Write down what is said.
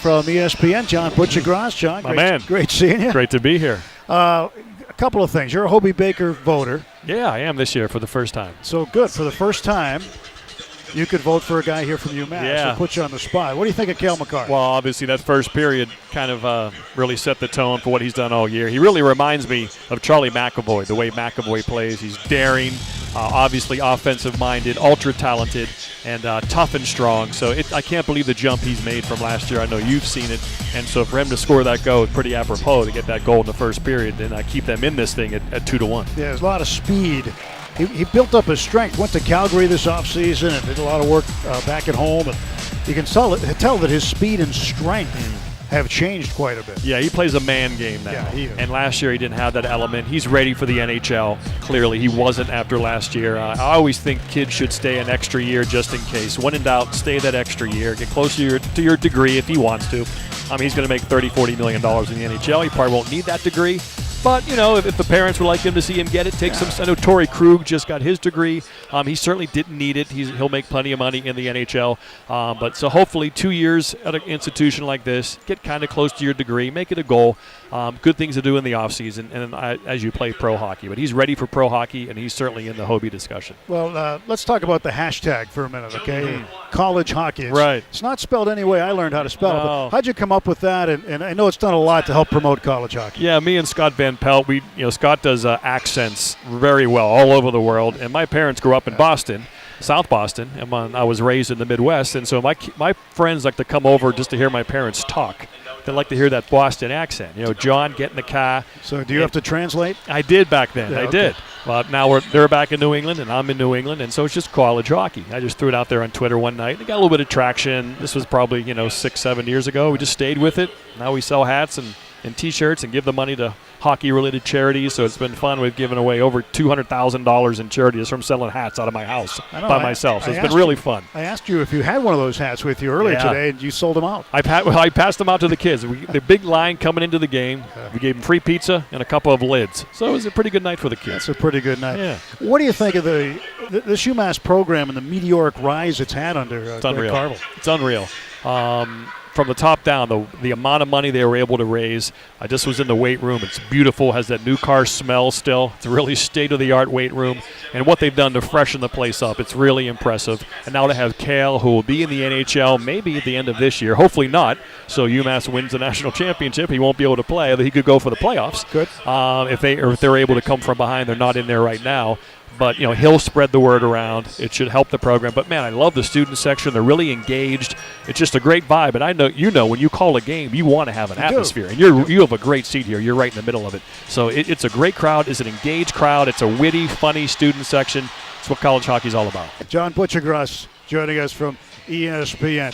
from ESPN, John Buccigross. John, great seeing you. Great to be here. A couple of things. You're a Hobie Baker voter. Yeah, I am this year for the first time. So good. For the first time, you could vote for a guy here from UMass. Yeah. So put you on the spot. What do you think of Cale Makar? Well, obviously that first period kind of really set the tone for what he's done all year. He really reminds me of Charlie McAvoy, the way McAvoy plays. He's daring, obviously offensive-minded, ultra-talented, and tough and strong. So I can't believe the jump he's made from last year. I know you've seen it. And so for him to score that goal, it's pretty apropos to get that goal in the first period and keep them in this thing at 2-1. Yeah, there's a lot of speed. He built up his strength, went to Calgary this offseason and did a lot of work back at home. And you can tell that his speed and strength have changed quite a bit. Yeah, he plays a man game now. Yeah, and last year he didn't have that element. He's ready for the NHL. Clearly, he wasn't after last year. I always think kids should stay an extra year just in case. When in doubt, stay that extra year. Get closer to your degree if he wants to. I mean, he's going to make $30-40 million in the NHL. He probably won't need that degree. But, you know, if the parents would like him to see him get it, take some. I know Torrey Krug just got his degree. He certainly didn't need it. He'll make plenty of money in the NHL. But so hopefully 2 years at an institution like this, get kind of close to your degree, make it a goal. Good things to do in the offseason and as you play pro hockey. But he's ready for pro hockey, and he's certainly in the Hobie discussion. Well, let's talk about the hashtag for a minute, okay? College hockey. Right. It's not spelled any way I learned how to spell it. No. But how'd you come up with that? And I know it's done a lot to help promote college hockey. Yeah, me and Scott Van Pelt, Scott does accents very well all over the world. And my parents grew up in Boston, South Boston, and I was raised in the Midwest. And so my friends like to come over just to hear my parents talk. They like to hear that Boston accent. John, get in the car. So do you have to translate? I did back then. Yeah, I did. But now they're back in New England, and I'm in New England, and so it's just college hockey. I just threw it out there on Twitter one night. It got a little bit of traction. This was probably 6-7 years ago. We just stayed with it. Now we sell hats and T-shirts and give the money to hockey-related charities. So it's been fun. We've given away over $200,000 in charities from selling hats out of my house by myself. So it's been really fun. I asked you if you had one of those hats with you earlier today, and you sold them out. I passed them out to the kids. The big line coming into the game. We gave them free pizza and a couple of lids. So it was a pretty good night for the kids. That's a pretty good night. Yeah. What do you think of this UMass program and the meteoric rise it's had under It's unreal. Carvel? It's unreal. From the top down, the amount of money they were able to raise. I just was in the weight room. It's beautiful, has that new car smell still. It's a really state-of-the-art weight room. And what they've done to freshen the place up, it's really impressive. And now to have Cale, who will be in the NHL maybe at the end of this year, hopefully not. So UMass wins the national championship. He won't be able to play. He could go for the playoffs. Good. If they're able to come from behind, they're not in there right now. But, he'll spread the word around. It should help the program. But, man, I love the student section. They're really engaged. It's just a great vibe. And I know, when you call a game, you want to have an atmosphere. And you have a great seat here. You're right in the middle of it. So it's a great crowd. It's an engaged crowd. It's a witty, funny student section. It's what college hockey is all about. John Buccigross joining us from ESPN.